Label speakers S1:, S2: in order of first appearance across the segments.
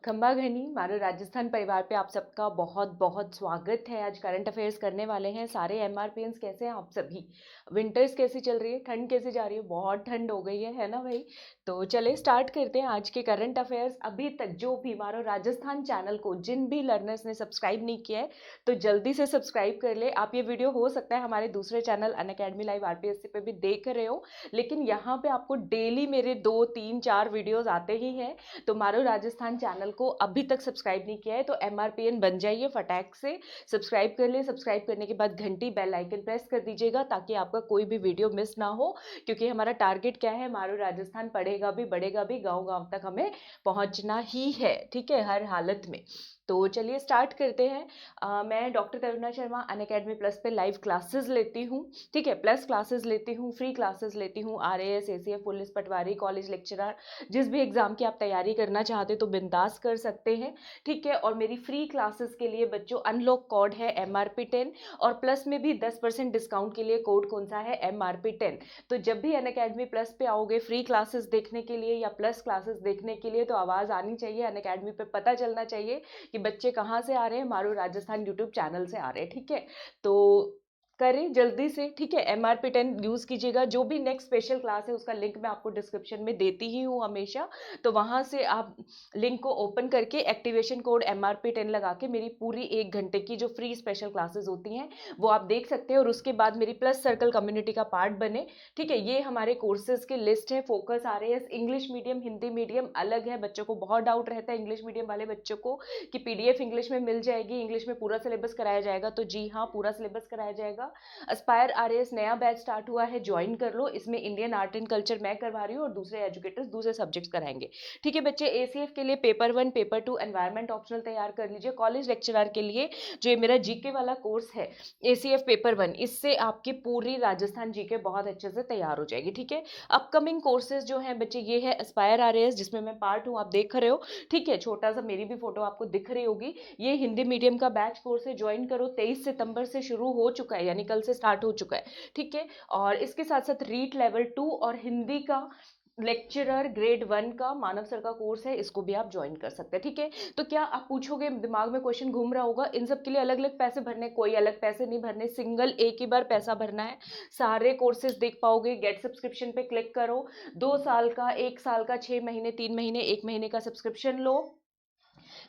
S1: खंबा घनी मारो राजस्थान परिवार पे आप सबका बहुत बहुत स्वागत है। आज करंट अफेयर्स करने वाले हैं। सारे एमआरपीएंस कैसे हैं आप सभी? विंटर्स कैसी चल रही है? ठंड कैसी जा रही है? बहुत ठंड हो गई है ना भाई? तो चले स्टार्ट करते हैं आज के करंट अफेयर्स। अभी तक जो भी मारो राजस्थान चैनल को जिन भी लर्नर्स ने सब्सक्राइब नहीं किया है तो जल्दी से सब्सक्राइब कर ले। आप ये वीडियो हो सकता है हमारे दूसरे चैनल अनअकैडमी लाइव आरपीएससी पे भी देख रहे हो, लेकिन यहाँ पे आपको डेली मेरे 2 3 4 वीडियोज आते ही हैं। तो मारो राजस्थान चैनल को अभी तक सब्सक्राइब नहीं किया है तो एमआरपीएन बन जाइए फटाक से, सब्सक्राइब कर ले। सब्सक्राइब करने के बाद घंटी बेल आइकन प्रेस कर दीजिएगा ताकि आपका कोई भी वीडियो मिस ना हो, क्योंकि हमारा टारगेट क्या है, मारो राजस्थान पढ़ेगा भी बढ़ेगा भी, गांव गांव तक हमें पहुंचना ही है, ठीक है, हर हालत में। तो चलिए स्टार्ट करते हैं। मैं डॉक्टर करुणा शर्मा अनअकैडमी प्लस पे लाइव क्लासेस लेती हूँ, ठीक है, प्लस क्लासेस लेती हूँ, फ्री क्लासेस लेती हूँ। आरएएस, एसीएफ, पुलिस, पटवारी, कॉलेज लेक्चरर, जिस भी एग्जाम की आप तैयारी करना चाहते तो बिंदास कर सकते हैं, ठीक है। और मेरी फ्री क्लासेस के लिए बच्चों अनलॉक कोड है MRP10, और प्लस में भी 10% डिस्काउंट के लिए कोड कौन सा है, MRP10। तो जब भी अनअकैडमी प्लस पे आओगे फ्री क्लासेस देखने के लिए या प्लस क्लासेस देखने के लिए, तो आवाज आनी चाहिए अनअकैडमी पे, पता चलना चाहिए कि बच्चे कहाँ से आ रहे हैं, मारू राजस्थान यूट्यूब चैनल से आ रहे हैं, ठीक है। तो करें जल्दी से, ठीक है। MRP10 यूज कीजिएगा। जो भी नेक्स्ट स्पेशल क्लास है उसका लिंक मैं आपको डिस्क्रिप्शन में देती ही हूँ हमेशा, तो वहां से आप लिंक को ओपन करके एक्टिवेशन कोड MRP10 लगा के मेरी पूरी 1 घंटे की जो फ्री स्पेशल क्लासेस होती हैं वो आप देख सकते हैं, और उसके बाद मेरी प्लस सर्कल कम्युनिटी का पार्ट बने, ठीक है। ये हमारे कोर्सेज की लिस्ट है। Focus RAS English medium, Hindi medium अलग है। बच्चों को बहुत डाउट रहता है इंग्लिश मीडियम वाले बच्चों को कि PDF इंग्लिश में मिल जाएगी, इंग्लिश में पूरा सिलेबस कराया जाएगा, तो जी हाँ, पूरा सिलेबस कराया जाएगा। एस्पायर RAS नया बैच स्टार्ट हुआ है, ज्वाइन कर लो। इसमें इंडियन आर्ट एंड कल्चर मैं करवा रही हूँ और दूसरे एजुकेटर्स दूसरे सब्जेक्ट्स कराएंगे, ठीक है बच्चे। ACF के लिए पेपर 1 पेपर 2 एनवायरमेंट ऑप्शनल तैयार कर लीजिए। कॉलेज लेक्चरर के लिए जो मेरा जीके वाला कोर्स है ACF पेपर 1, इससे आपकी पूरी राजस्थान जीके बहुत अच्छे से तैयार हो जाएगी, ठीक है। अपकमिंग कोर्सेज जो है बच्चे ये है एस्पायर RAS, जिसमें मैं पार्ट हूँ, आप देख रहे हो, ठीक है। छोटा सा मेरी भी फोटो आपको दिख रही होगी। ये हिंदी मीडियम का बैच कोर्स है, ज्वाइन करो। 23 सितंबर से शुरू हो चुका है, यानी कल से स्टार्ट हो चुका है, ठीक है। और इसके साथ साथ रीट लेवल 2 और हिंदी का लेक्चरर ग्रेड 1 का मानव सर का कोर्स है, इसको भी आप ज्वाइन कर सकते हैं, ठीक है। तो क्या आप पूछोगे, दिमाग में क्वेश्चन घूम रहा होगा, इन सब के लिए अलग अलग पैसे भरने? कोई अलग पैसे नहीं भरने, सिंगल एक ही बार पैसा भरना है, सारे कोर्सेज देख पाओगे। गेट सब्सक्रिप्शन पे क्लिक करो, 2 साल का, 1 साल का, 6 महीने, 3 महीने, 1 महीने का सब्सक्रिप्शन लो।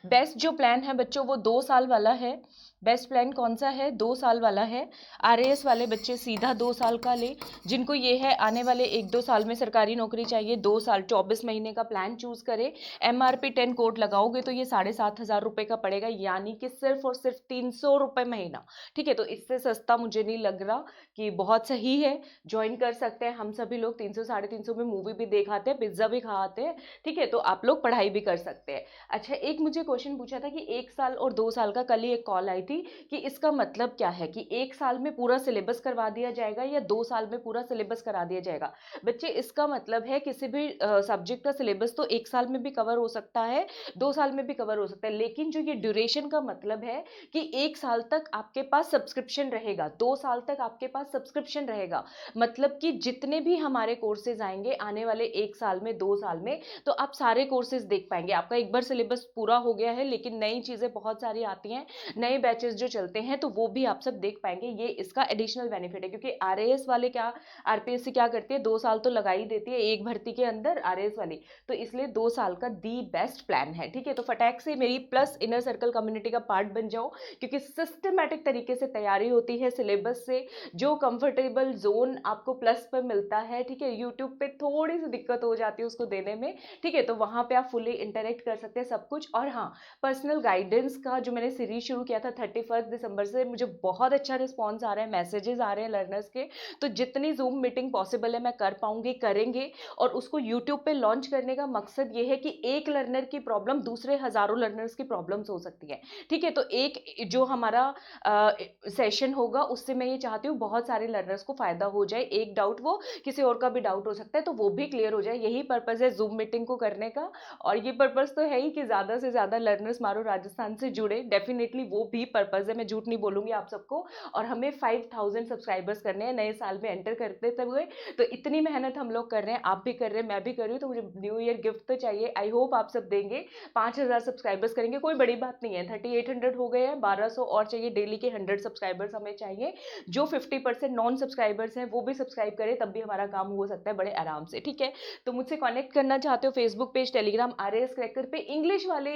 S1: बेस्ट जो प्लान है बच्चों वो 2 साल वाला है। बेस्ट प्लान कौन सा है? 2 साल वाला है। RAS वाले बच्चे सीधा 2 साल का ले। जिनको ये है आने वाले 1 2 साल में सरकारी नौकरी चाहिए, 2 साल 24 महीने का प्लान चूज करे। MRP10 कोड लगाओगे तो ये 7,500 रुपए का पड़ेगा, यानी कि सिर्फ और सिर्फ 300 रुपए महीना, ठीक है। तो इससे सस्ता मुझे नहीं लग रहा, कि बहुत सही है, ज्वाइन कर सकते हैं। हम सभी लोग 300 350 में मूवी भी देखाते हैं, पिज्जा भी खाते हैं, ठीक है। तो आप लोग पढ़ाई भी कर सकते हैं। अच्छा, एक मुझे क्वेश्चन पूछा था कि 1 साल और 2 साल का, कल ही एक कॉल आई थी कि इसका मतलब क्या है, कि 1 साल में पूरा सिलेबस करवा दिया जाएगा या 2 साल में पूरा सिलेबस करा दिया जाएगा? बच्चे इसका मतलब है किसी भी सब्जेक्ट का सिलेबस तो 1 साल में भी कवर हो सकता है, 2 साल में भी कवर हो सकता है, लेकिन जो ये ड्यूरेशन का मतलब है कि 1 साल तक आपके पास सब्सक्रिप्शन रहेगा, 2 साल तक आपके पास सब्सक्रिप्शन रहेगा। मतलब कि जितने भी हमारे कोर्सेज आएंगे आने वाले 1 साल में, 2 साल में, तो आप सारे कोर्सेज देख पाएंगे। आपका एक बार सिलेबस पूरा हो गया है, लेकिन नई चीजें बहुत सारी आती हैं, नए बैचेस जो चलते हैं, तो वो भी आप सब देख पाएंगे। ये इसका एडिशनल बेनिफिट है, क्योंकि RAS वाले क्या, RPSC क्या करती है, 2 साल तो लगा ही देती है एक भर्ती के अंदर RAS वाली, तो इसलिए 2 साल का दी बेस्ट प्लान है, ठीक है। तो फटाक से मेरी प्लस इनर सर्कल कम्युनिटी का पार्ट बन जाओ, क्योंकि सिस्टमैटिक तरीके से तैयारी होती है सिलेबस से। जो कंफर्टेबल जोन आपको प्लस पर मिलता है, ठीक है, यूट्यूब पे थोड़ी सी दिक्कत हो जाती है उसको देने में, ठीक है, तो वहां पे आप फुली इंटरेक्ट कर सकते हैं सब कुछ। और हाँ, पर्सनल गाइडेंस का जो मैंने सीरीज शुरू किया था 31 दिसंबर से, मुझे बहुत अच्छा रिस्पॉन्स आ रहा है, मैसेजेस आ रहे हैं लर्नर्स के। तो जितनी जूम मीटिंग पॉसिबल है मैं कर पाऊंगी, करेंगे। और उसको यूट्यूब पे लॉन्च करने का मकसद ये है कि एक लर्नर की प्रॉब्लम दूसरे हजारों लर्नर्स की प्रॉब्लम्स हो सकती है, ठीक है। तो एक जो हमारा सेशन होगा उससे मैं ये चाहती हूँ बहुत सारे लर्नर्स को फायदा हो जाए। एक डाउट वो किसी और का भी डाउट हो सकता है, तो वो भी क्लियर हो जाए, यही पर्पज है जूम मीटिंग को करने का। और ये पर्पज तो है ही कि ज्यादा से ज्यादा लर्नर्स मारो राजस्थान से जुड़े, डेफिनेटली वो भी पर्पज है, मैं झूठ नहीं बोलूंगी आप सबको। और हमें 5000 सब्सक्राइबर्स करने हैं नए साल में एंटर करते हुए, तो इतनी मेहनत हम लोग कर रहे हैं, आप भी कर रहे हैं, मैं भी कर रही हूँ, तो मुझे न्यू ईयर गिफ्ट तो चाहिए। आई होप आप सब देंगे। 5000 सब्सक्राइबर्स करेंगे, कोई बड़ी बात नहीं है। 3800 हो गए हैं, 1200 और चाहिए, डेली के 100 सब्सक्राइबर्स हमें चाहिए। जो 50% नॉन सब्सक्राइबर्स हैं वो भी सब्सक्राइब करें, तब भी हमारा काम हो सकता है बड़े आराम से, ठीक है। तो मुझसे कनेक्ट करना चाहते हो, Facebook page, Telegram RAS cracker पे इंग्लिश वाले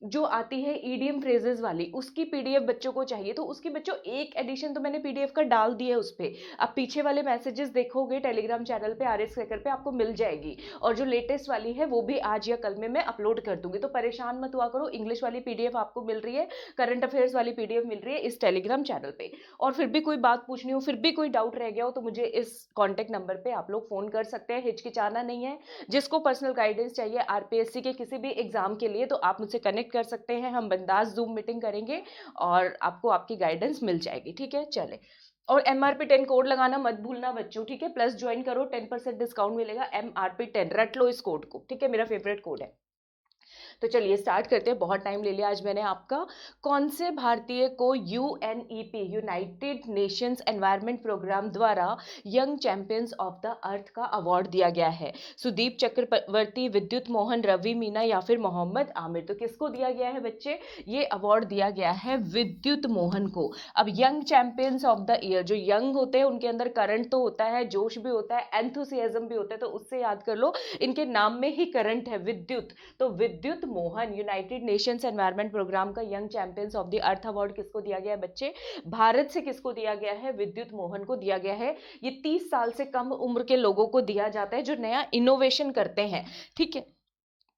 S1: जो आती है ईडीएम फ्रेजेस वाली, उसकी पीडीएफ बच्चों को चाहिए, तो उसकी बच्चों एक एडिशन तो मैंने पीडीएफ का डाल दी है उस पर। अब पीछे वाले मैसेजेस देखोगे टेलीग्राम चैनल पे RAS क्रैकर पे आपको मिल जाएगी, और जो लेटेस्ट वाली है वो भी आज या कल में मैं अपलोड कर दूंगी, तो परेशान मत हुआ करो। इंग्लिश वाली पीडीएफ आपको मिल रही है, करंट अफेयर्स वाली पीडीएफ मिल रही है इस टेलीग्राम चैनल पे। और फिर भी कोई बात पूछनी हो, फिर भी कोई डाउट रह गया हो, तो मुझे इस कॉन्टेक्ट नंबर पे आप लोग फोन कर सकते हैं, हिचकिचाना नहीं है। जिसको पर्सनल गाइडेंस चाहिए आरपीएससी के किसी भी एग्जाम के लिए, तो आप मुझसे कनेक्ट कर सकते हैं, हम बिंदास जूम मीटिंग करेंगे और आपको आपकी गाइडेंस मिल जाएगी, ठीक है। चले, और MRP10 कोड लगाना मत भूलना बच्चों, ठीक है। प्लस ज्वाइन करो, 10% डिस्काउंट मिलेगा, MRP10 रट लो इस कोड को, ठीक है, मेरा फेवरेट कोड है। तो चलिए स्टार्ट करते हैं, बहुत टाइम ले लिया आज मैंने आपका। कौन से भारतीय को UNEP United Nations Environment Programme द्वारा young champions of the earth का अवार्ड दिया गया है? सुदीप चक्रवर्ती, विद्युत मोहन, रवि मीना या फिर मोहम्मद आमिर? तो किसको दिया गया है बच्चे? ये अवार्ड दिया गया है विद्युत मोहन को। अब young champions of the year, जो यंग होते हैं उनके अंदर करंट तो होता है, जोश भी होता है, एंथुसियाज्म भी होता है, तो उससे याद कर लो, इनके नाम में ही करंट है, विद्युत। तो Vidyut Mohan United Nations Environment Programme का young champions of the earth award किसको दिया गया है बच्चे? भारत से किसको दिया गया है? विद्युत मोहन को दिया गया है। ये 30 साल से कम उम्र के लोगों को दिया जाता है जो नया इनोवेशन करते हैं, ठीक है।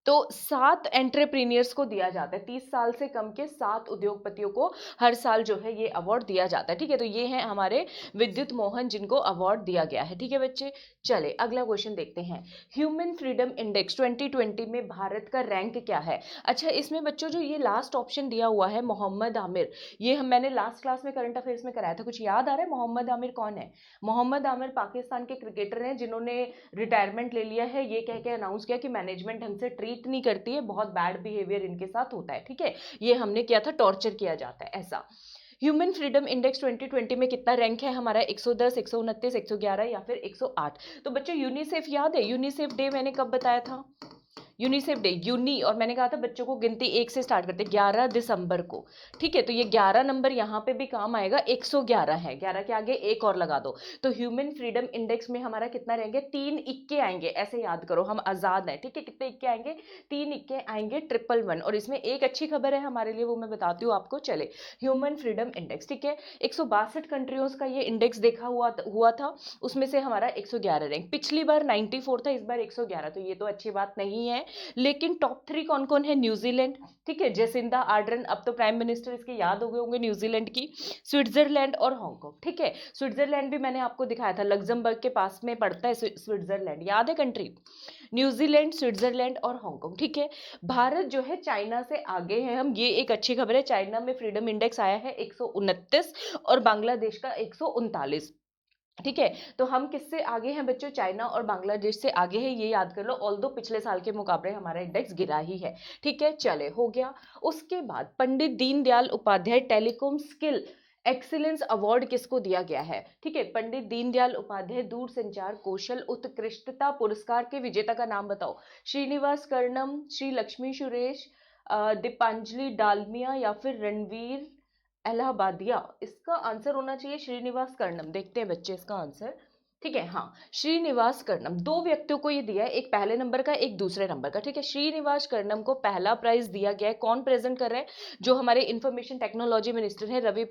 S1: तो 7 एंटरप्रीनियर्स को दिया जाता है, 30 साल से कम के 7 उद्योगपतियों को हर साल जो है ये अवार्ड दिया जाता है, ठीक है। तो ये हैं हमारे विद्युत मोहन जिनको अवार्ड दिया गया है, ठीक है बच्चे। चले अगला क्वेश्चन देखते हैं। ह्यूमन फ्रीडम इंडेक्स 2020 में भारत का रैंक क्या है? अच्छा, इसमें बच्चों जो ये लास्ट ऑप्शन दिया हुआ है मोहम्मद आमिर, ये मैंने लास्ट क्लास में करंट अफेयर्स में कराया था, कुछ याद आ रहा है मोहम्मद आमिर कौन है? मोहम्मद आमिर पाकिस्तान के क्रिकेटर हैं जिन्होंने रिटायरमेंट ले लिया है, ये कह के अनाउंस किया कि मैनेजमेंट ढंग से ट्रीट नहीं करती है, बहुत बैड बिहेवियर इनके साथ होता है, ठीक है। ये हमने किया था, टॉर्चर किया जाता है ऐसा। ह्यूमन फ्रीडम इंडेक्स 2020 में कितना रैंक है हमारा? 110, 129, 111 या फिर 108? तो बच्चों यूनिसेफ याद है? यूनिसेफ डे मैंने कब बताया था? यूनिसेफ डे, यूनी, और मैंने कहा था बच्चों को गिनती 1 से स्टार्ट करते, 11 दिसंबर को, ठीक है। तो ये 11 नंबर यहाँ पे भी काम आएगा, 111 है, 11 के आगे एक और लगा दो, तो ह्यूमन फ्रीडम इंडेक्स में हमारा कितना रहेंगे? 3 इक्के आएंगे, ऐसे याद करो, हम आजाद हैं, ठीक है। कितने इक्के आएंगे? 3 इक्के आएंगे, 111। और इसमें एक अच्छी खबर है हमारे लिए, वो मैं बताती हूँ आपको। चले, ह्यूमन फ्रीडम इंडेक्स, ठीक है, 162 कंट्रियों का ये इंडेक्स देखा हुआ था, उसमें से हमारा 111 रैंक, पिछली बार 94 था, इस बार 111, तो ये तो अच्छी बात नहीं है। लेकिन टॉप 3 कौन कौन है? न्यूजीलैंड, ठीक है, जेसिंदा आर्डर्न, अब तो प्राइम मिनिस्टर इसके याद हो गए होंगे न्यूजीलैंड की, स्विट्जरलैंड और हांगकांग, ठीक है। स्विट्जरलैंड भी मैंने आपको दिखाया था, लग्जमबर्ग के पास में पड़ता है स्विट्जरलैंड, याद है कंट्री? न्यूजीलैंड, स्विट्जरलैंड और हांगकांग, ठीक है। भारत जो है चाइना से आगे है हम, ये एक अच्छी खबर है। चाइना में फ्रीडम इंडेक्स आया है 129 और बांग्लादेश का 139, ठीक है। तो हम किससे आगे हैं बच्चों? चाइना और बांग्लादेश से आगे है, ये याद कर लो। ऑल्दो पिछले साल के मुकाबले हमारा इंडेक्स गिरा ही है, ठीक है। चले, हो गया। उसके बाद Pandit Deendayal Upadhyay telecom skill excellence award किसको दिया गया है? ठीक है, पंडित दीनदयाल उपाध्याय दूरसंचार कौशल उत्कृष्टता पुरस्कार के विजेता का नाम बताओ। श्रीनिवास कर्णम, श्री लक्ष्मी सुरेश, दीपांजलि डालमिया या फिर रणवीर इलाहाबादिया? इसका आंसर होना चाहिए श्रीनिवास कर्णम। देखते हैं बच्चे इसका आंसर, ठीक है। हाँ, श्रीनिवास कर्णम, 2 व्यक्तियों को ये दिया है, एक पहले नंबर का, एक दूसरे नंबर का, ठीक है। श्रीनिवास कर्णम को पहला प्राइज दिया गया है, कौन प्रेजेंट कर रहे हैं? जो हमारे इंफॉर्मेशन टेक्नोलॉजी मिनिस्टर हैं रवि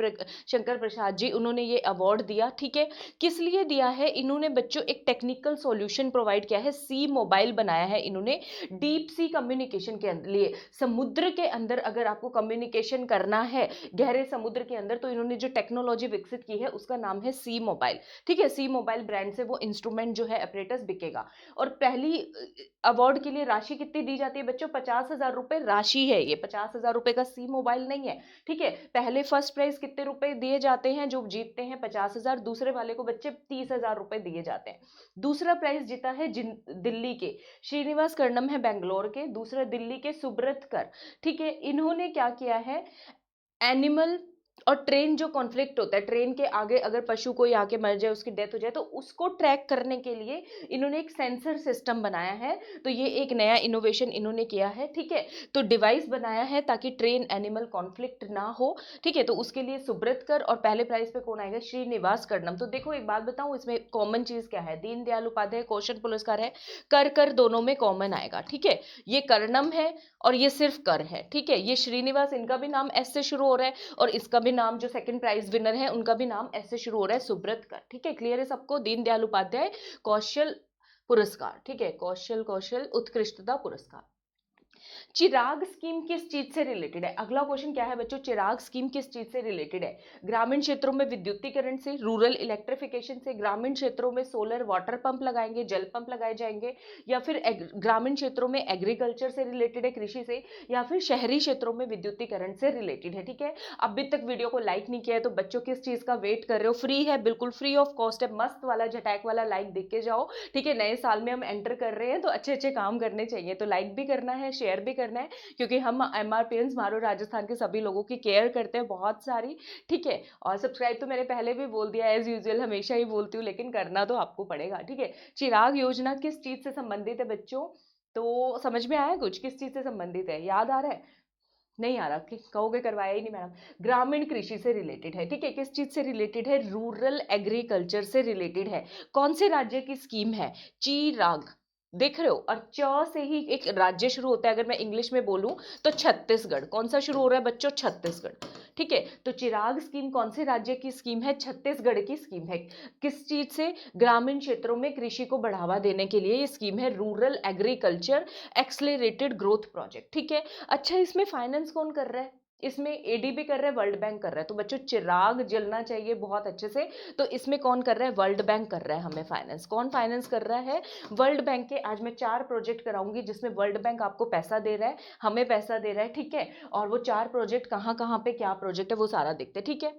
S1: शंकर प्रसाद जी, उन्होंने ये अवार्ड दिया, ठीक है। किस लिए दिया है? इन्होंने बच्चों एक टेक्निकल सॉल्यूशन प्रोवाइड किया है, सी मोबाइल बनाया है इन्होंने डीप सी कम्युनिकेशन के लिए। समुद्र के अंदर अगर आपको कम्युनिकेशन करना है, गहरे समुद्र के अंदर, तो इन्होंने जो टेक्नोलॉजी विकसित की है उसका नाम है सी मोबाइल, ठीक है। सी मोबाइल ब्रांड से वो इंस्ट्रूमेंट जो है अपरेटस बिकेगा। और पहली अवार्ड के लिए राशि कितनी दी जाती है बच्चों? 50,000 रुपए राशि है ये, 50,000 रुपए का सी मोबाइल नहीं है, ठीक है। पहले फर्स्ट प्राइज कितने रुपए दिए जाते हैं? जो जीतते हैं 50,000, दूसरे वाले को बच्चे 30,000 रुपए दिए जाते हैं। दूसरा प्राइज जीता है दिल्ली के श्रीनिवास कर्णम है बेंगलोर के, दूसरा दिल्ली के सुब्रत कर, ठीक है। इन्होंने क्या किया है, एनिमल और ट्रेन जो कॉन्फ्लिक्ट होता है, ट्रेन के आगे अगर पशु कोई आके मर जाए, उसकी डेथ हो जाए, तो उसको ट्रैक करने के लिए इन्होंने एक सेंसर सिस्टम बनाया है। तो ये एक नया इनोवेशन इन्होंने किया है, ठीक है। तो डिवाइस बनाया है ताकि ट्रेन एनिमल कॉन्फ्लिक्ट ना हो, ठीक है। तो उसके लिए सुब्रत कर, और पहले प्राइज पे कौन आएगा? श्रीनिवास कर्णम। तो देखो एक बात बताऊं, इसमें कॉमन चीज क्या है? दीनदयाल उपाध्याय कौशल पुरस्कार है, कर कर दोनों में कॉमन आएगा, ठीक है। ये कर्णम है और ये सिर्फ कर है, ठीक है। ये श्रीनिवास, इनका भी नाम एस से शुरू हो रहा है, और इसका भी नाम, जो सेकंड प्राइज विनर है उनका भी नाम एस से शुरू हो रहा है, सुब्रत कर, ठीक है। क्लियर है सबको? दीनदयाल उपाध्याय कौशल पुरस्कार, ठीक है, कौशल उत्कृष्टता पुरस्कार। चिराग स्कीम किस चीज से रिलेटेड है? अगला क्वेश्चन क्या है बच्चों? चिराग स्कीम किस चीज से रिलेटेड है? ग्रामीण क्षेत्रों में विद्युतीकरण से, रूरल इलेक्ट्रिफिकेशन से, ग्रामीण क्षेत्रों में सोलर वाटर पंप लगाएंगे, जल पंप लगाए जाएंगे, या फिर ग्रामीण क्षेत्रों में एग्रीकल्चर से रिलेटेड है, कृषि से, या फिर शहरी क्षेत्रों में विद्युतीकरण से रिलेटेड है, ठीक है। अभी तक वीडियो को लाइक नहीं किया है तो बच्चों किस चीज का वेट कर रहे हो? फ्री है, बिल्कुल फ्री ऑफ कॉस्ट है, मस्त वाला झटैक वाला लाइक देख के जाओ, ठीक है। नए साल में हम एंटर कर रहे हैं तो अच्छे अच्छे काम करने चाहिए, तो लाइक भी करना है, शेयर भी करना है, क्योंकि हम एमआरपीएंस मारो राजस्थान के सभी लोगों की केयर करते हैं बहुत सारी, ठीक है। और सब्सक्राइब तो मैंने पहले भी बोल दिया, एज यूजुअल हमेशा ही बोलती हूँ, लेकिन करना तो आपको पड़ेगा, ठीक है। चिराग योजना किस चीज से संबंधित है बच्चों? तो समझ में आया कुछ? किस चीज से संबंधित है? याद आ रहा है? नहीं आ रहा? कहोगे करवाया ही नहीं मैडम। ग्रामीण कृषि से रिलेटेड है, ठीक है। किस चीज से रिलेटेड है? रूरल एग्रीकल्चर से रिलेटेड है। कौन से राज्य की स्कीम है? चिराग, देख रहे हो? और च से ही एक राज्य शुरू होता है, अगर मैं इंग्लिश में बोलूं तो छत्तीसगढ़। कौन सा शुरू हो रहा है बच्चों? छत्तीसगढ़, ठीक है। तो चिराग स्कीम कौन से राज्य की स्कीम है? छत्तीसगढ़ की स्कीम है। किस चीज से? ग्रामीण क्षेत्रों में कृषि को बढ़ावा देने के लिए ये स्कीम है, rural agriculture accelerated growth project, ठीक है। अच्छा, इसमें फाइनेंस कौन कर रहा है? इसमें एडीबी कर रहा है, वर्ल्ड बैंक कर रहा है। तो बच्चों चिराग जलना चाहिए बहुत अच्छे से। तो इसमें कौन कर रहा है? वर्ल्ड बैंक कर रहा है हमें फाइनेंस। कौन फाइनेंस कर रहा है? वर्ल्ड बैंक के। आज मैं 4 प्रोजेक्ट कराऊंगी जिसमें वर्ल्ड बैंक आपको पैसा दे रहा है, हमें पैसा दे रहा है, ठीक है। और वो 4 प्रोजेक्ट कहाँ कहाँ पे क्या प्रोजेक्ट है वो सारा देखते हैं, ठीक है।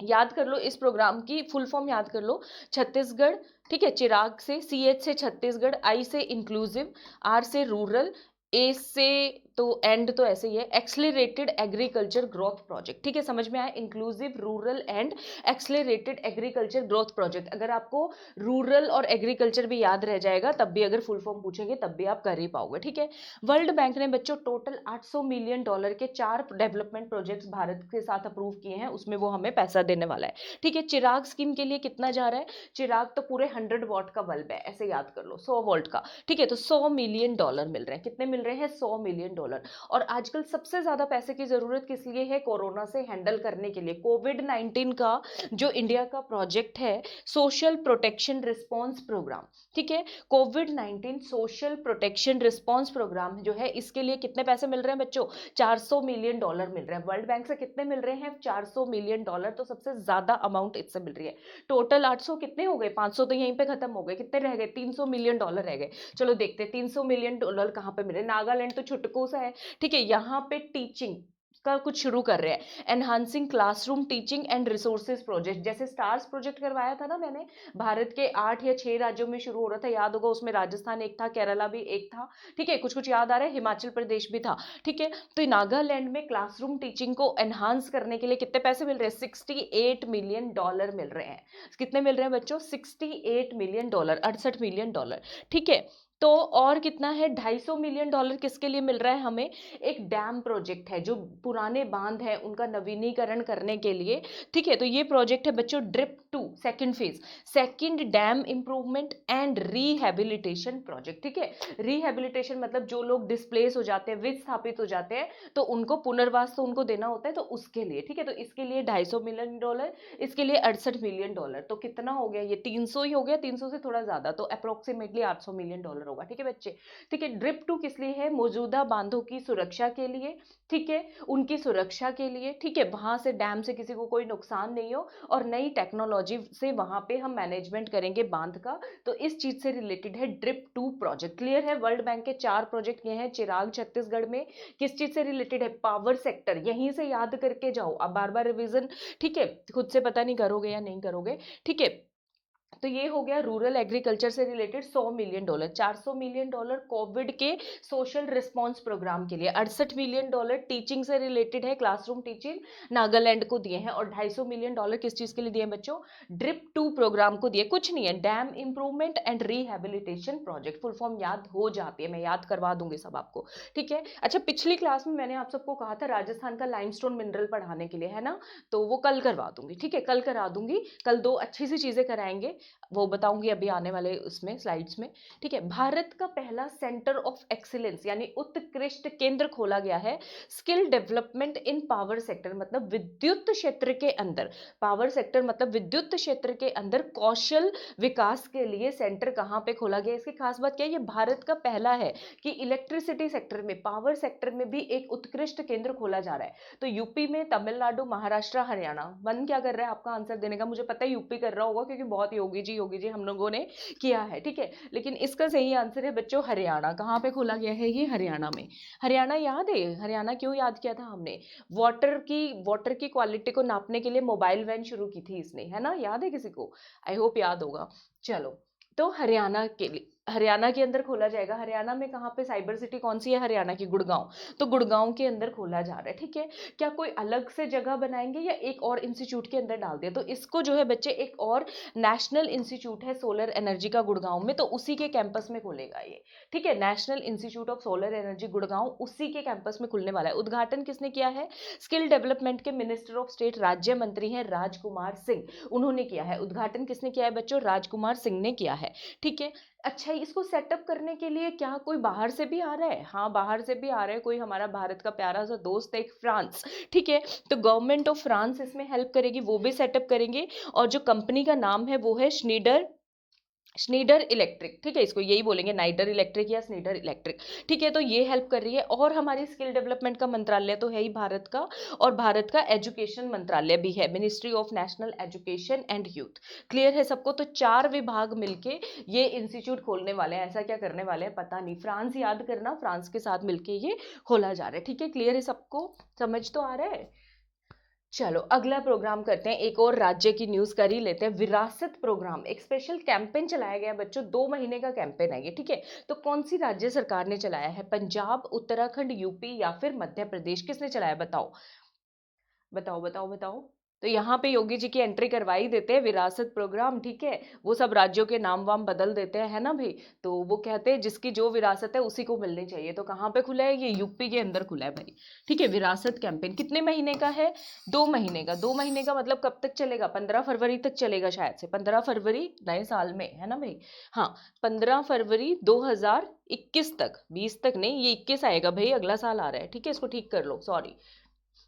S1: याद कर लो, इस प्रोग्राम की फुल फॉर्म याद कर लो। छत्तीसगढ़, ठीक है, चिराग से, CH से छत्तीसगढ़, आई से इंक्लूसिव, आर से रूरल, ए से तो एंड तो ऐसे ही है, एक्सलरेटेड एग्रीकल्चर ग्रोथ प्रोजेक्ट, ठीक है। समझ में आया? Inclusive, rural and accelerated agriculture growth project. अगर आपको रूरल और एग्रीकल्चर भी याद रह जाएगा तब भी अगर फुल फॉर्म पूछेंगे तब भी आप कर ही पाओगे, ठीक है। वर्ल्ड बैंक ने बच्चों टोटल $800 मिलियन के 4 डेवलपमेंट प्रोजेक्ट्स भारत के साथ अप्रूव किए हैं, उसमें वो हमें पैसा देने वाला है, ठीक है। चिराग स्कीम के लिए कितना जा रहा है? चिराग तो पूरे 100 वॉट का बल्ब है, ऐसे याद कर लो, 100 वोल्ट का, ठीक है। तो $100 मिलियन मिल रहे हैं। कितने मिल रहे हैं? $100 मिलियन। और आजकल सबसे ज्यादा पैसे की जरूरत किस लिए है? कोरोना से हैंडल करने के लिए। कोविड-19 का जो इंडिया का प्रोजेक्ट है, सोशल प्रोटेक्शन रिस्पांस प्रोग्राम, ठीक है। कोविड-19 सोशल प्रोटेक्शन रिस्पांस प्रोग्राम जो है, इसके लिए कितने पैसे मिल रहे हैं बच्चों? $400 मिलियन मिल रहे हैं। वर्ल्ड बैंक से कितने मिल रहे हैं? $400 मिलियन। तो सबसे ज्यादा अमाउंट इससे मिल रही है। टोटल 800 कितने हो गए? 500 तो यहीं पे खत्म हो गए। कितने रह गए? $300 मिलियन रह गए। चलो देखते हैं $300 मिलियन कहां पे मिले। नागालैंड तो छुटकू सा है, ठीक है। यहाँ पे टीचिंग का कुछ शुरू कर रहे हैं, enhancing classroom teaching and resources project. जैसे स्टार्स प्रोजेक्ट करवाया था ना मैंने, भारत के 8 या 6 राज्यों में शुरू हो रहा था, याद होगा। उसमें राजस्थान एक था, केरला भी एक था, ठीक है। कुछ कुछ याद आ रहा है, हिमाचल प्रदेश भी था, ठीक है। तो नागालैंड में क्लासरूम टीचिंग को एनहांस करने के लिए कितने पैसे मिल रहे हैं? $68 मिलियन मिल रहे हैं। कितने मिल रहे हैं बच्चों? $68 मिलियन, $68 मिलियन, ठीक है। तो और कितना है? $250 मिलियन किसके लिए मिल रहा है हमें? एक डैम प्रोजेक्ट है, जो पुराने बांध है उनका नवीनीकरण करने के लिए, ठीक है। तो ये प्रोजेक्ट है बच्चों drip 2 second phase, second dam improvement and rehabilitation project, ठीक है। रिहेबिलिटेशन मतलब जो लोग डिस्प्लेस हो जाते हैं, विस्थापित हो जाते हैं, तो उनको पुनर्वास तो उनको देना होता है, तो उसके लिए, ठीक है। तो इसके लिए $250 मिलियन, इसके लिए $68 मिलियन। तो कितना हो गया? ये 300 ही हो गया, 300 से थोड़ा ज्यादा, तो अप्रोक्सीमेटली $800 मिलियन रहा होगा, ठीक है बच्चे। ठीक है, ड्रिप टू किस लिए है? मौजूदा बांधों की सुरक्षा के लिए, ठीक है, उनकी सुरक्षा के लिए, ठीक है, वहां से डैम से किसी को कोई नुकसान नहीं हो, और नई टेक्नोलॉजी से वहां पे हम मैनेजमेंट करेंगे बांध का। तो इस चीज से रिलेटेड है ड्रिप टू प्रोजेक्ट। क्लियर है? वर्ल्ड बैंक के 4 प्रोजेक्ट ये हैं। चिराग छत्तीसगढ़ में किस चीज से रिलेटेड है? Power sector. यहीं से याद करके जाओ, अब बार बार रिवीजन, ठीक है, खुद से पता नहीं करोगे या नहीं करोगे, ठीक है। तो ये हो गया रूरल एग्रीकल्चर से रिलेटेड। $100 मिलियन, $400 मिलियन कोविड के सोशल रिस्पांस प्रोग्राम के लिए, $68 मिलियन टीचिंग से रिलेटेड है, क्लासरूम टीचिंग नागालैंड को दिए हैं, और $250 मिलियन किस चीज के लिए दिए बच्चों? ड्रिप टू प्रोग्राम को दिए। कुछ नहीं है, dam improvement and rehabilitation project, full form याद हो जाती है, मैं याद करवा दूंगी सब आपको, ठीक है। अच्छा, पिछली क्लास में मैंने आप सबको कहा था राजस्थान का लाइमस्टोन मिनरल पढ़ाने के लिए, है ना, तो वो कल करवा दूंगी, ठीक है, कल करा दूंगी। कल 2 अच्छी सी चीजें कराएंगे, वो बताऊंगी अभी आने वाले उसमें स्लाइड्स में, ठीक है। भारत का पहला सेंटर ऑफ एक्सीलेंस यानी उत्कृष्ट केंद्र खोला गया है skill development in power sector, मतलब विद्युत क्षेत्र के अंदर, पावर सेक्टर मतलब विद्युत क्षेत्र के अंदर कौशल विकास के लिए सेंटर कहां पे खोला गया? इसकी खास बात क्या है? ये भारत का पहला है कि इलेक्ट्रिसिटी सेक्टर में, पावर सेक्टर में भी एक उत्कृष्ट केंद्र खोला जा रहा है। तो यूपी में, तमिलनाडु, महाराष्ट्र, हरियाणा, मन क्या कर रहा है आपका आंसर देने का? मुझे पता है यूपी कर रहा होगा, क्योंकि बहुत योगी जी हम लोगों ने किया है, ठीक है, लेकिन इसका सही आंसर है बच्चों हरियाणा। कहाँ पे खोला गया है ये? हरियाणा में। हरियाणा याद है? हरियाणा क्यों याद किया था हमने? वाटर की क्वालिटी को नापने के लिए मोबाइल वैन शुरू की थी इसने, है ना, याद है किसी को? आई होप याद होगा। चलो, तो हरियाणा के लिए, हरियाणा के अंदर खोला जाएगा। हरियाणा में कहाँ पे? साइबर सिटी कौन सी है हरियाणा की? गुड़गांव। तो गुड़गांव के अंदर खोला जा रहा है, ठीक है। क्या कोई अलग से जगह बनाएंगे या एक और इंस्टीट्यूट के अंदर डाल दिया? तो इसको जो है बच्चे एक और नेशनल इंस्टीट्यूट है सोलर एनर्जी का गुड़गांव में, तो उसी के कैंपस में खुलेगा ये, ठीक है। National institute of solar energy Gurgaon उसी के कैंपस में खुलने वाला है। उद्घाटन किसने किया है? स्किल डेवलपमेंट के मिनिस्टर ऑफ स्टेट राज्य मंत्री हैं राजकुमार सिंह, उन्होंने किया है। उद्घाटन किसने किया है बच्चों? राजकुमार सिंह ने किया है, ठीक है। अच्छा, इसको सेटअप करने के लिए क्या कोई बाहर से भी आ रहा है? हाँ, बाहर से भी आ रहा है, कोई हमारा भारत का प्यारा सा दोस्त है एक, फ्रांस, ठीक है। तो गवर्नमेंट ऑफ फ्रांस इसमें हेल्प करेगी, वो भी सेटअप करेंगे। और जो कंपनी का नाम है वो है स्नीडर इलेक्ट्रिक, ठीक है, इसको यही बोलेंगे, नाइडर इलेक्ट्रिक या स्नीडर इलेक्ट्रिक, ठीक है। तो ये हेल्प कर रही है। और हमारी स्किल डेवलपमेंट का मंत्रालय तो है ही भारत का, और भारत का एजुकेशन मंत्रालय भी है, ministry of national education and youth. Clear है सबको? तो 4 विभाग मिलके ये इंस्टीट्यूट खोलने वाले हैं। ऐसा क्या करने वाले हैं पता नहीं, फ्रांस याद करना, फ्रांस के साथ मिलके ये खोला जा रहा है, ठीक है। क्लियर है सबको? समझ तो आ रहा है? चलो, अगला प्रोग्राम करते हैं, एक और राज्य की न्यूज कर ही लेते हैं। विरासत प्रोग्राम, एक स्पेशल कैंपेन चलाया गया बच्चों, 2 महीने का कैंपेन है ये, ठीक है। तो कौन सी राज्य सरकार ने चलाया है? पंजाब, उत्तराखंड, यूपी या फिर मध्य प्रदेश? किसने चलाया? बताओ बताओ बताओ बताओ। तो यहाँ पे योगी जी की एंट्री करवा ही देते हैं, विरासत प्रोग्राम, ठीक है। वो सब राज्यों के नाम वाम बदल देते हैं, है ना भाई। तो वो कहते हैं जिसकी जो विरासत है उसी को मिलनी चाहिए। तो कहाँ पे खुला है? ये यूपी के अंदर खुला है भाई, ठीक है। विरासत कैंपेन कितने महीने का है? 2 महीने का। 2 महीने का मतलब कब तक चलेगा? 15 फरवरी तक चलेगा शायद से, 15 फरवरी नए साल में, है ना भाई। हाँ, 15 फरवरी 2021 तक, 20 तक नहीं, ये 21 आएगा भाई, अगला साल आ रहा है, ठीक है, इसको ठीक कर लो, सॉरी,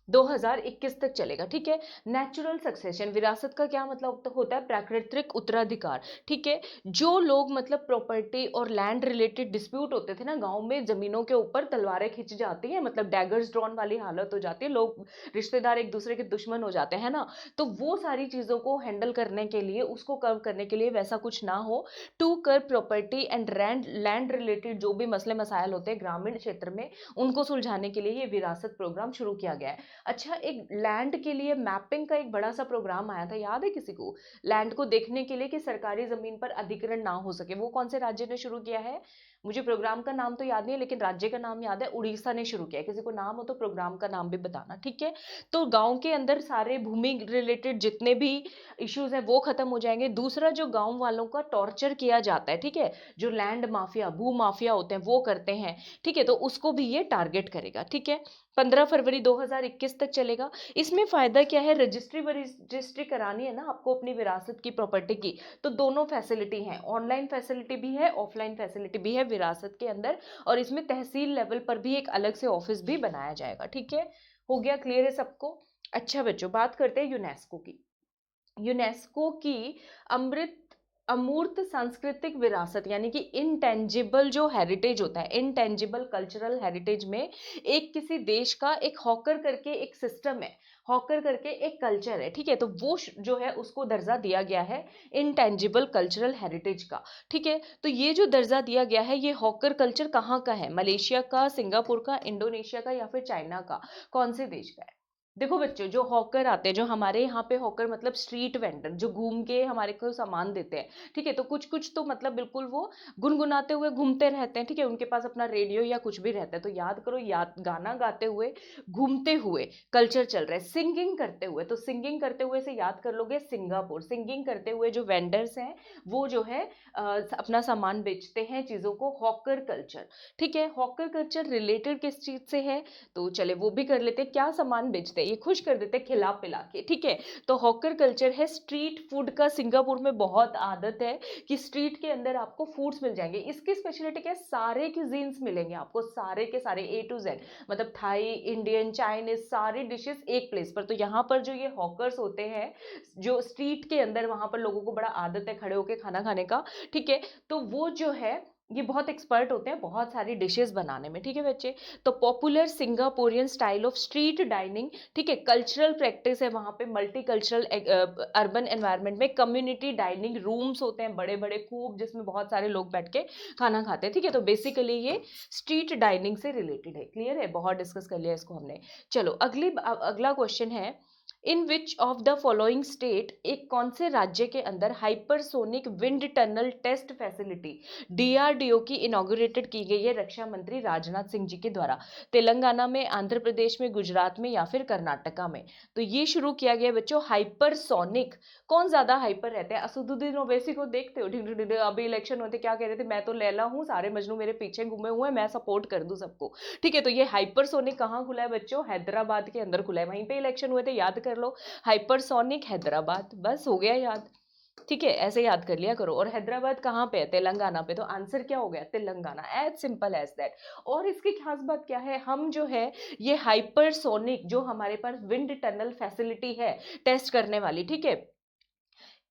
S1: 2021 तक चलेगा, ठीक है। नेचुरल सक्सेशन, विरासत का क्या मतलब होता है? प्राकृतिक उत्तराधिकार, ठीक है। जो लोग मतलब प्रॉपर्टी और लैंड रिलेटेड डिस्प्यूट होते थे ना गांव में, जमीनों के ऊपर तलवारें खिंच जाती है, मतलब डैगर्स ड्रॉन वाली हालत हो जाती है, लोग रिश्तेदार एक दूसरे के दुश्मन हो जाते हैं ना, तो वो सारी चीजों को हैंडल करने के लिए, उसको कव करने के लिए, वैसा कुछ ना हो, टू कर प्रॉपर्टी एंड लैंड रिलेटेड जो भी मसले मसाइल होते हैं ग्रामीण क्षेत्र में, उनको सुलझाने के लिए ये विरासत प्रोग्राम शुरू किया गया है। अच्छा, एक लैंड के लिए मैपिंग का एक बड़ा सा प्रोग्राम आया था, याद है किसी को? लैंड को देखने के लिए कि सरकारी जमीन पर अधिग्रहण ना हो सके, वो कौन से राज्य ने शुरू किया है? मुझे प्रोग्राम का नाम तो याद नहीं है, लेकिन राज्य का नाम याद है, उड़ीसा ने शुरू किया है। किसी को नाम हो तो प्रोग्राम का नाम भी बताना, ठीक है। तो गांव के अंदर सारे भूमि रिलेटेड जितने भी इश्यूज हैं वो खत्म हो जाएंगे। दूसरा, जो गांव वालों का टॉर्चर किया जाता है, ठीक है, जो लैंड माफिया, भू माफिया होते हैं वो करते हैं, ठीक है, तो उसको भी ये टारगेट करेगा, ठीक है। 15 फरवरी 2021 तक चलेगा। इसमें फायदा क्या है? रजिस्ट्री करानी है ना आपको अपनी विरासत की, प्रॉपर्टी की, तो दोनों फैसिलिटी हैं, ऑनलाइन फैसिलिटी भी है, ऑफलाइन फैसिलिटी भी है विरासत के अंदर, और इसमें तहसील लेवल पर भी एक अलग से ऑफिस भी बनाया जाएगा, ठीक है। हो गया? क्लियर है सबको? अच्छा बच्चों, बात करते हैं यूनेस्को की। यूनेस्को की अमृत अमूर्त सांस्कृतिक विरासत यानी कि इनटेंजिबल जो हेरिटेज होता है, इनटेंजिबल कल्चरल हेरिटेज में एक किसी देश का एक हॉकर करके एक सिस्टम है, हॉकर करके एक कल्चर है, ठीक है, तो वो जो है उसको दर्जा दिया गया है इनटेंजिबल कल्चरल हेरिटेज का, ठीक है। तो ये जो दर्जा दिया गया है, ये हॉकर कल्चर कहाँ का है? मलेशिया का, सिंगापुर का, इंडोनेशिया का या फिर चाइना का? कौन से देश का है? देखो बच्चों, जो हॉकर आते हैं, जो हमारे यहाँ पे हॉकर मतलब स्ट्रीट वेंडर जो घूम के हमारे को सामान देते हैं, ठीक है, तो कुछ कुछ तो मतलब बिल्कुल वो गुनगुनाते हुए घूमते रहते हैं, ठीक है, उनके पास अपना रेडियो या कुछ भी रहता है, तो याद करो, याद गाना गाते हुए घूमते हुए कल्चर चल रहा है, सिंगिंग करते हुए, तो सिंगिंग करते हुए से याद कर लोगे सिंगापुर, सिंगिंग करते हुए जो वेंडर्स हैं वो जो है अपना सामान बेचते हैं, चीजों को, हॉकर कल्चर, ठीक है। हॉकर कल्चर रिलेटेड किस चीज से है, तो चले वो भी कर लेते हैं। क्या सामान बेचते हैं? ये खुश कर देते हैं खिला पिला के, ठीक है। तो हॉकर कल्चर है स्ट्रीट फूड का, सिंगापुर में बहुत आदत है कि स्ट्रीट के अंदर आपको फूड्स मिल जाएंगे। इसकी स्पेशलिटी क्या है? सारे क्यूजीन्स मिलेंगे आपको, सारे के सारे ए टू जेड, मतलब थाई, इंडियन, चाइनीज, सारी डिशेस एक प्लेस पर। तो यहाँ पर जो ये हॉकर्स होते हैं जो स्ट्रीट के अंदर, वहां पर लोगों को बड़ा आदत है खड़े होकर खाना खाने का, ठीक है, तो वो जो है ये बहुत एक्सपर्ट होते हैं बहुत सारी डिशेस बनाने में, ठीक है बच्चे। तो popular Singaporean style of street dining, ठीक है, कल्चरल प्रैक्टिस है वहां पे, मल्टी कल्चरल अर्बन एनवायरनमेंट में कम्युनिटी डाइनिंग रूम्स होते हैं बड़े बड़े खूब, जिसमें बहुत सारे लोग बैठ के खाना खाते हैं, ठीक है। तो बेसिकली ये स्ट्रीट डाइनिंग से रिलेटेड है, क्लियर है, बहुत डिस्कस कर लिया इसको हमने। चलो अगला क्वेश्चन है, in which of the following state, एक कौन से राज्य के अंदर hypersonic wind tunnel test facility DRDO की इनॉग्रेटेड की गई है रक्षा मंत्री राजनाथ सिंह जी के द्वारा? तेलंगाना में, आंध्र प्रदेश में, गुजरात में या फिर कर्नाटका में? तो ये शुरू किया गया बच्चों हाइपरसोनिक। कौन ज्यादा हाइपर रहते हैं? असदुद्दीन ओवैसी को देखते हो, अभी इलेक्शन होते क्या कह रहे थे, मैं तो लैला हूँ, सारे मजनू मेरे पीछे घूमे हुए हैं, मैं सपोर्ट कर दूं सबको, ठीक है। तो ये हाइपरसोनिक कहाँ खुला है बच्चों? हैदराबाद के अंदर खुला है, वहीं पे इलेक्शन हुए थे, याद कर लो, हाइपरसोनिक हैदराबाद, बस हो गया याद, ठीक है, ऐसे याद कर लिया करो। और हैदराबाद कहाँ पे है? तेलंगाना पे, तो आंसर क्या हो गया? Telangana, as simple as that. और इसकी खास बात क्या है, हम जो है ये हाइपरसोनिक जो हमारे पास विंड टनल फैसिलिटी है टेस्ट करने वाली, ठीक है,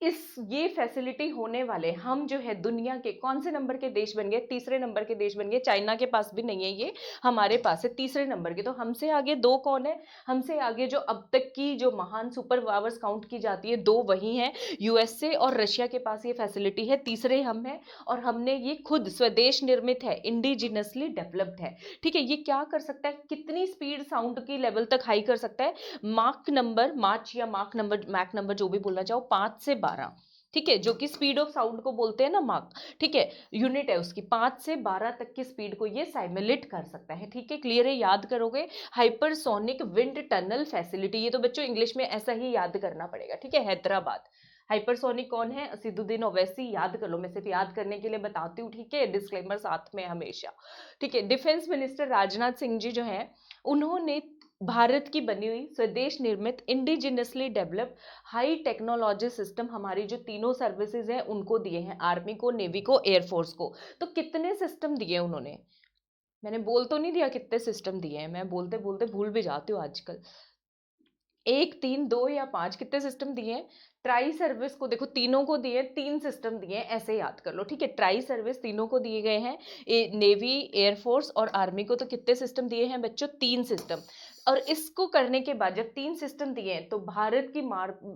S1: ये फैसिलिटी होने वाले हम जो है दुनिया के कौन से नंबर के देश बन गए? तीसरे नंबर के देश बन गए। चाइना के पास भी नहीं है ये, हमारे पास है तीसरे नंबर के। तो हमसे आगे दो कौन है? हमसे आगे जो अब तक की जो महान सुपर पावर्स काउंट की जाती है, दो वही हैं, यूएसए और रशिया के पास ये फैसिलिटी है, तीसरे हम हैं। और हमने ये खुद स्वदेश निर्मित है, इंडिजिनसली डेवलप्ड है, ठीक है। ये क्या कर सकता है? कितनी स्पीड साउंड की लेवल तक हाई कर सकता है? मार्क नंबर, मार्च या मार्क नंबर, मैक नंबर जो भी बोलना चाहो, 5 से 12, ठीक है, जो कि स्पीड ऑफ साउंड को बोलते हैं ना, मार्क, ठीक है, यूनिट है उसकी, 5 से 12 तक की स्पीड को ये साइमुलेट कर सकता है, ठीक है, क्लियर है, याद करोगे, हाइपरसोनिक विंड टनल फैसिलिटी। ये तो बच्चों इंग्लिश में ऐसा ही याद करना पड़ेगा, ठीक है, हैदराबाद। हाइपरसोनिक कौन है? असदुद्दीन ओवैसी, याद कर लो, मैं सिर्फ याद करने के लिए बताती हूँ, ठीक है, डिस्क्लेमर साथ में हमेशा, ठीक है। डिफेंस मिनिस्टर राजनाथ सिंह जी जो हैं, उन्होंने भारत की बनी हुई स्वदेश निर्मित indigenously developed high technology system हमारी जो तीनों सर्विसेज हैं उनको दिए हैं, आर्मी को, नेवी को, एयरफोर्स को। तो कितने सिस्टम दिए उन्होंने? मैंने बोल तो नहीं दिया कितने सिस्टम दिए हैं, मैं बोलते बोलते भूल भी जाती हूँ आजकल। 1, 3, 2 या 5, कितने सिस्टम दिए हैं? ट्राई सर्विस को देखो, तीनों को दिए, 3 सिस्टम दिए हैं, ऐसे याद कर लो, ठीक है। ट्राई सर्विस तीनों को दिए गए हैं, नेवी, एयरफोर्स और आर्मी को। तो कितने सिस्टम दिए हैं बच्चों? 3 सिस्टम। और इसको करने के बाद जब 3 सिस्टम दिए हैं, तो भारत की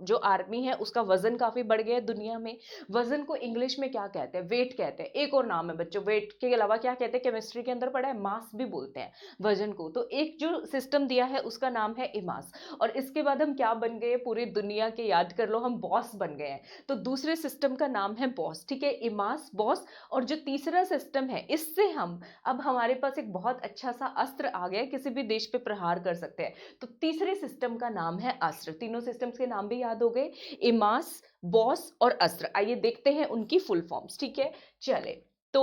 S1: जो आर्मी है उसका वजन काफी बढ़ गया है दुनिया में। वजन को इंग्लिश में क्या कहते हैं? वेट कहते हैं। एक और नाम है बच्चों, वेट के अलावा क्या कहते हैं? केमिस्ट्री के अंदर पढ़ा है, मास भी बोलते हैं वजन को। तो एक जो सिस्टम दिया है उसका नाम है इमास। और इसके बाद हम क्या बन गए? पूरी दुनिया के, याद कर लो, हम बॉस बन गए हैं। तो दूसरे सिस्टम का नाम है बॉस, ठीक है, इमास, बॉस। और जो तीसरा सिस्टम है, इससे हम, अब हमारे पास एक बहुत अच्छा सा अस्त्र आ गया है, किसी भी देश पे प्रहार कर सकते हैं। तो तीसरे सिस्टम का नाम है अस्त्र। तीनों सिस्टम्स के नाम भी याद हो गए, इमास, बॉस और अस्त्र। आइए देखते हैं उनकी फुल फॉर्म्स, ठीक है, चले। तो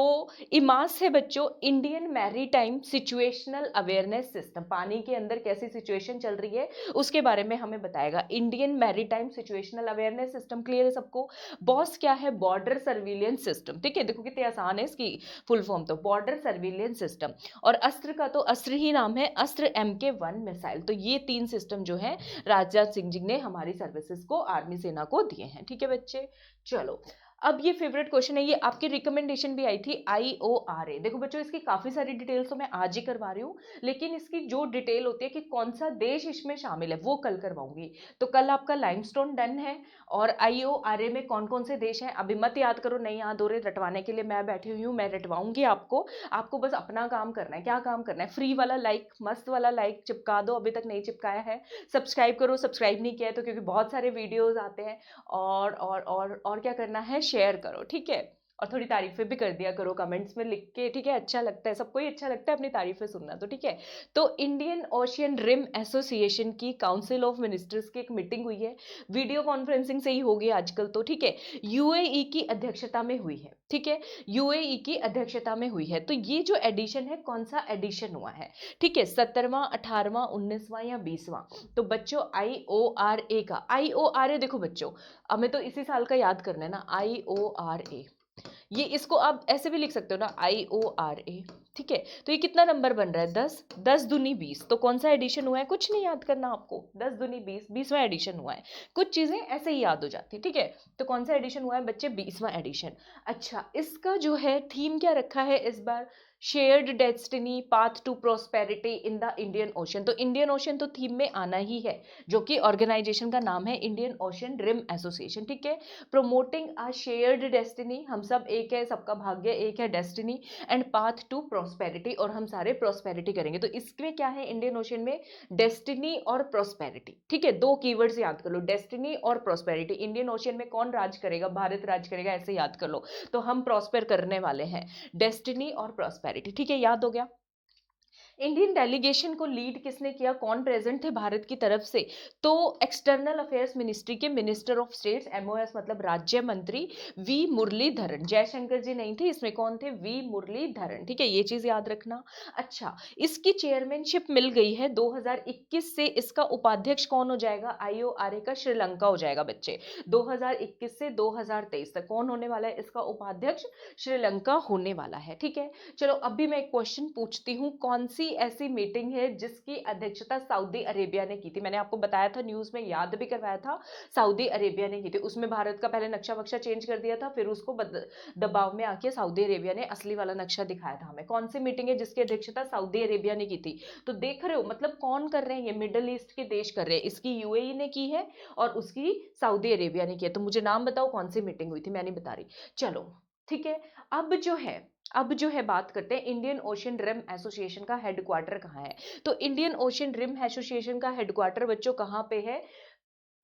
S1: इमास है बच्चों Indian maritime situational awareness system, पानी के अंदर कैसी सिचुएशन चल रही है उसके बारे में हमें बताएगा, Indian maritime situational awareness system, clear है सबको। बॉस क्या है? बॉर्डर सर्विलियंस सिस्टम, ठीक है, देखो कितनी आसान है इसकी फुल फॉर्म, तो बॉर्डर सर्विलियंस सिस्टम। और अस्त्र का तो अस्त्र ही नाम है, अस्त्र MK1 मिसाइल। तो ये 3 सिस्टम जो है राजनाथ सिंह जी ने हमारी सर्विसेज को, आर्मी सेना को दिए हैं, ठीक है बच्चे। चलो अब ये फेवरेट क्वेश्चन है, ये आपकी रिकमेंडेशन भी आई थी IORA। देखो बच्चों, इसकी काफी सारी डिटेल्स तो मैं आज ही करवा रही हूँ, लेकिन इसकी जो डिटेल होती है कि कौन सा देश इसमें शामिल है वो कल करवाऊंगी। तो कल आपका लाइमस्टोन डन है, और IORA में कौन कौन से देश हैं अभी मत याद करो, नहीं याद हो रहे, रटवाने के लिए मैं बैठी हुई हूँ, मैं रटवाऊंगी आपको। आपको बस अपना काम करना है। क्या काम करना है? फ्री वाला लाइक, मस्त वाला लाइक चिपका दो, अभी तक नहीं चिपकाया है। सब्सक्राइब करो, सब्सक्राइब नहीं किया है तो, क्योंकि बहुत सारे वीडियोस आते हैं। और क्या करना है, शेयर करो, ठीक है। और थोड़ी तारीफें भी कर दिया करो कमेंट्स में लिख के, ठीक है। अच्छा लगता है, सबको ही अच्छा लगता है अपनी तारीफें सुनना, तो ठीक है। तो इंडियन ओशियन रिम एसोसिएशन की काउंसिल ऑफ मिनिस्टर्स की एक मीटिंग हुई है, वीडियो कॉन्फ्रेंसिंग से ही होगी आजकल तो, ठीक है। यूएई की अध्यक्षता में हुई है, ठीक है। यूएई की अध्यक्षता में हुई है। तो ये जो एडिशन है, कौन सा एडिशन हुआ है, ठीक है, 17वां, 18वां, 19वां या 20वां? तो बच्चों IORA का, IORA देखो बच्चों, हमें तो इसी साल का याद करना है ना, IORA। ये इसको आप ऐसे भी लिख सकते हो ना, IORA, ठीक है। तो ये कितना नंबर बन रहा है, 10, 10 दूनी 20। तो कौन सा एडिशन हुआ है, कुछ नहीं याद करना आपको, 10 दूनी 20, 20वां एडिशन हुआ है। कुछ चीजें ऐसे ही याद हो जाती, ठीक है। तो कौन सा एडिशन हुआ है बच्चे, 20वां एडिशन। अच्छा, इसका जो है थीम क्या रखा है इस बार, shared destiny path to prosperity in the Indian Ocean. तो इंडियन ओशन तो थीम में आना ही है, जो कि ऑर्गेनाइजेशन का नाम है इंडियन ओशन रिम एसोसिएशन, ठीक है। प्रोमोटिंग अ शेयर्ड डेस्टिनी, हम सब एक है, सबका भाग्य एक है, destiny and path to prosperity, और हम सारे प्रोस्पेरिटी करेंगे। तो इसमें क्या है इंडियन ओशन में, डेस्टिनी और प्रोस्पेरिटी, ठीक है। दो कीवर्ड्स याद कर लो, डेस्टिनी और प्रोस्पेरिटी। इंडियन ओशन में कौन राज करेगा, भारत राज करेगा, ऐसे याद कर लो। तो हम प्रॉस्पेर करने वाले हैं, डेस्टिनी और प्रॉस्पेरिटी, ठीक है, याद हो गया। इंडियन डेलीगेशन को लीड किसने किया, कौन प्रेजेंट थे भारत की तरफ से? तो एक्सटर्नल अफेयर्स मिनिस्ट्री के मिनिस्टर ऑफ स्टेट्स, MOS मतलब राज्य मंत्री, वी मुरलीधरन। जयशंकर जी नहीं थे इसमें, कौन थे, वी मुरलीधरन, ठीक है, ये चीज याद रखना। अच्छा, इसकी चेयरमैनशिप मिल गई है 2021 से। इसका उपाध्यक्ष कौन हो जाएगा, IORA का श्रीलंका हो जाएगा बच्चे। 2021 से 2023 तक कौन होने वाला है इसका उपाध्यक्ष, श्रीलंका होने वाला है, ठीक है। चलो अभी मैं एक क्वेश्चन पूछती हूँ, कौन सी ऐसी मीटिंग है जिसकी अध्यक्षता सऊदी अरेबिया ने की थी? मैंने आपको बताया था, न्यूज में याद भी करवाया था, सऊदी अरेबिया ने की थी। उसमें भारत का पहले नक्शा वक्शा चेंज कर दिया था, फिर उसको दबाव में आके सऊदी अरेबिया ने असली वाला नक्शा दिखाया था हमें। कौन सी मीटिंग है जिसकी अध्यक्षता सऊदी अरेबिया ने की थी? तो देख रहे हो, मतलब कौन कर रहे हैं, ये मिडल ईस्ट के देश कर रहे हैं। इसकी UAE ने की है और उसकी सऊदी अरेबिया ने की है। तो मुझे नाम बताओ कौन सी मीटिंग हुई थी, मैं नहीं बता रही। चलो ठीक है। अब जो है बात करते हैं इंडियन ओशियन रिम एसोसिएशन का हेडक्वार्टर कहाँ है। तो इंडियन ओशियन रिम एसोसिएशन का हेडक्वार्टर बच्चों कहाँ पे है?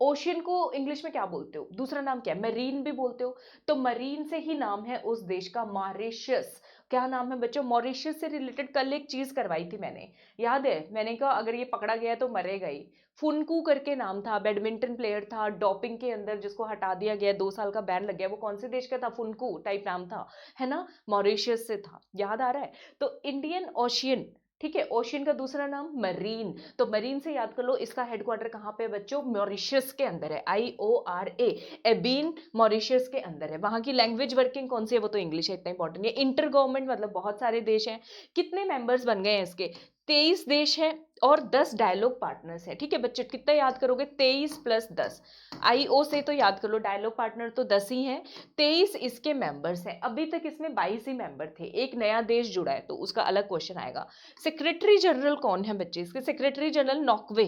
S1: ओशियन को इंग्लिश में क्या बोलते हो, दूसरा नाम क्या है, मरीन भी बोलते हो। तो मरीन से ही नाम है उस देश का, मॉरिशस। क्या नाम है बच्चों, मॉरिशस से रिलेटेड कल एक चीज करवाई थी मैंने, याद है? मैंने कहा अगर ये पकड़ा गया तो मरेगा ही। फुनकू करके नाम था, बैडमिंटन प्लेयर था, डोपिंग के अंदर जिसको हटा दिया गया, 2 साल का बैन लग गया। वो कौन से देश का था, फुनकू टाइप नाम था, है ना, मॉरिशस से था, याद आ रहा है? तो इंडियन ओशियन, ठीक है, ओशियन का दूसरा नाम मरीन। तो मरीन से याद कर लो, इसका हेडक्वार्टर कहाँ पे है बच्चों, मॉरिशस के अंदर है, IORA, एबीन मॉरिशस के अंदर है। वहां की लैंग्वेज वर्किंग कौन सी है, वो तो इंग्लिश है, इतना इंपॉर्टेंट है। इंटर गवर्नमेंट मतलब बहुत सारे देश हैं। कितने मेंबर्स बन गए हैं इसके, 23 देश हैं और 10 डायलॉग पार्टनर्स हैं, ठीक है बच्चे। कितना याद करोगे, 23 + 10, IO से तो याद कर लो, डायलॉग पार्टनर तो 10 ही हैं, 23 इसके मेंबर्स हैं। अभी तक इसमें 22 ही मेंबर थे, एक नया देश जुड़ा है तो उसका अलग क्वेश्चन आएगा। सेक्रेटरी जनरल कौन है बच्चे इसके, सेक्रेटरी जनरल नॉर्वे,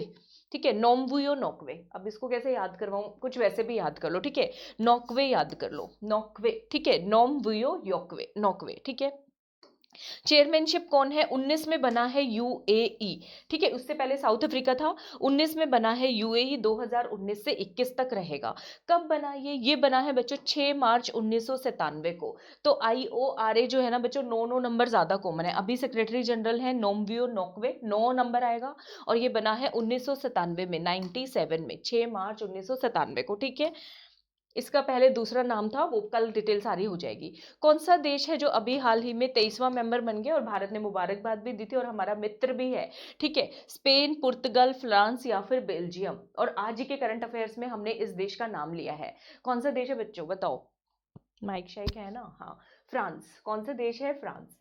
S1: ठीक है, नोमवुयो नॉर्वे। अब इसको कैसे याद करवाऊं, कुछ वैसे भी याद कर लो, ठीक है, नॉर्वे याद कर लो, नॉर्वे, ठीक है, नोमवुयो योक्वे, नॉर्वे, ठीक है। चेयरमैनशिप कौन है, 19 में बना है UAE, ठीक है, उससे पहले साउथ अफ्रीका था, 19 में बना है UAE, 2019 से 21 तक रहेगा। कब बना ये बना है बच्चों 6 मार्च 1997 को। तो IORA जो है ना बच्चों, 9 नंबर ज्यादा कॉमन है। अभी सेक्रेटरी जनरल है नोमवियो नोक्वे, 9 नंबर आएगा, और ये बना है 1997 में, 97 में, 6 मार्च 1997 को, ठीक है। इसका पहले दूसरा नाम था, वो कल डिटेल सारी हो जाएगी। कौन सा देश है जो अभी हाल ही में 23वां मेंबर बन गया, और भारत ने मुबारकबाद भी दी थी और हमारा मित्र भी है, ठीक है, स्पेन, पुर्तगाल, फ्रांस या फिर बेल्जियम। और आज ही के करंट अफेयर्स में हमने इस देश का नाम लिया है। कौन सा देश है बच्चों, बताओ, माइक शाइक है ना, हाँ, फ्रांस। कौन सा देश है, फ्रांस,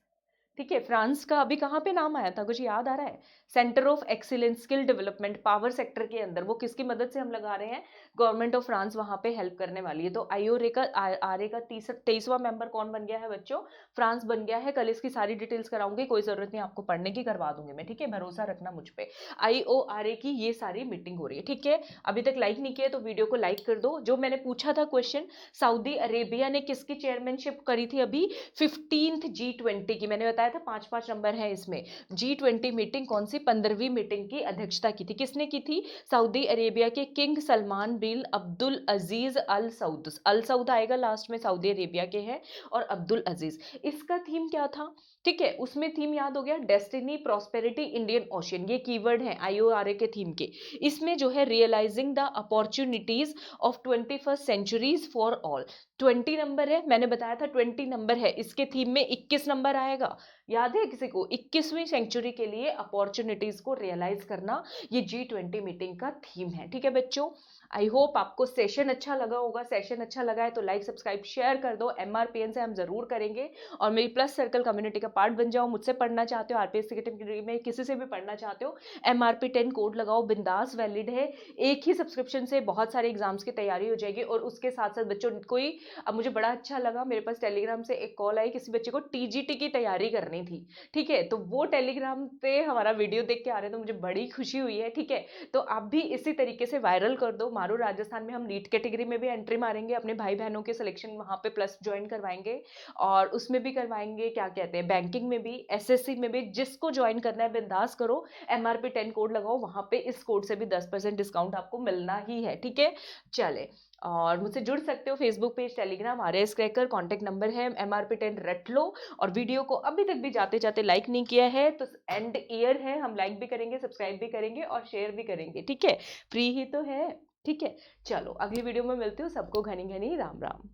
S1: ठीक है, फ्रांस का अभी कहाँ पे नाम आया था, कुछ याद आ रहा है? Centre of excellence skill development power sector के अंदर, वो किसकी मदद से हम लगा रहे हैं? गवर्नमेंट ऑफ फ्रांस वहाँ पे हेल्प करने वाली है। तो आईओरे का आरए का 23वां मेंबर कौन बन गया है बच्चों? फ्रांस बन गया है। कल इसकी सारी डिटेल्स कराऊंगी, कोई जरूरत नहीं आपको पढ़ने की, करवा दूंगी मैं, ठीक है, भरोसा रखना मुझ पे। आईओआरए की ये सारी मीटिंग हो रही है, ठीक है। अभी तक लाइक नहीं किया तो वीडियो को लाइक कर दो। जो मैंने पूछा था क्वेश्चन, सऊदी अरेबिया ने किसकी चेयरमैनशिप करी थी अभी? 15th G20 की, मैंने बताया था 5-5 नंबर है इसमें। G20 मीटिंग कौन सी? 15वीं मीटिंग की अध्यक्षता की थी, किसने की थी? सऊदी अरेबिया के किंग सलमान बिन अब्दुल अजीज अल सऊद, अल सऊद आएगा लास्ट में, सऊदी अरेबिया के हैं, और अब्दुल अजीज। इसका थीम क्या था? ठीक है, उसमें थीम याद हो गया, डेस्टिनी प्रॉस्पेरिटी इंडियन ओशियन, ये कीवर्ड है आईओआरए के थीम के। इसमें जो है realizing the opportunities of 21st centuries for all, 20 number है, मैंने बताया था 20 नंबर है, इसके थीम में 21 नंबर आएगा। याद है किसी को? 21वीं सेंचुरी के लिए अपॉर्चुनिटीज को रियलाइज करना, ये G20 मीटिंग का थीम है, ठीक है बच्चों। आई होप आपको सेशन अच्छा लगा होगा। सेशन अच्छा लगा है तो लाइक सब्सक्राइब शेयर कर दो। एमआरपीएन से हम जरूर करेंगे, और मेरी प्लस सर्कल कम्युनिटी का पार्ट बन जाओ। मुझसे पढ़ना चाहते हो, आरपीएससी कैटेगरी में किसी से भी पढ़ना चाहते हो, MRP10 कोड लगाओ, बिंदास वैलिड है। एक ही सब्सक्रिप्शन से बहुत सारे एग्जाम्स की तैयारी हो जाएगी। और उसके साथ साथ बच्चों, कोई, अब मुझे बड़ा अच्छा लगा, मेरे पास टेलीग्राम से एक कॉल आई, किसी बच्चे को टीजीटी की तैयारी करनी थी, ठीक है, तो वो टेलीग्राम पे हमारा वीडियो देख के आ रहे, तो मुझे बड़ी खुशी हुई है, ठीक है। तो आप भी इसी तरीके से वायरल कर दो। मारो राजस्थान में हम नीट कैटेगरी में भी एंट्री मारेंगे, अपने भाई बहनों के सिलेक्शन वहां पे प्लस ज्वाइन करवाएंगे, और उसमें भी करवाएंगे, क्या कहते हैं, बैंकिंग में भी, एसएससी में भी, जिसको ज्वाइन करना है बिंदास करो। MRP10 कोड लगाओ, वहां पे इस कोड से भी 10% डिस्काउंट आपको मिलना ही है, ठीक है। चले, और मुझसे जुड़ सकते हो, Facebook page, Telegram, RS cracker, contact number है, MRP10 रट लो। और वीडियो को अभी तक भी जाते जाते लाइक नहीं किया है तो एंड ईयर है, हम लाइक भी करेंगे, सब्सक्राइब भी करेंगे और शेयर भी करेंगे, ठीक है, फ्री ही तो है, ठीक है। चलो, अगली वीडियो में मिलती हूँ, सबको घनी घनी राम राम।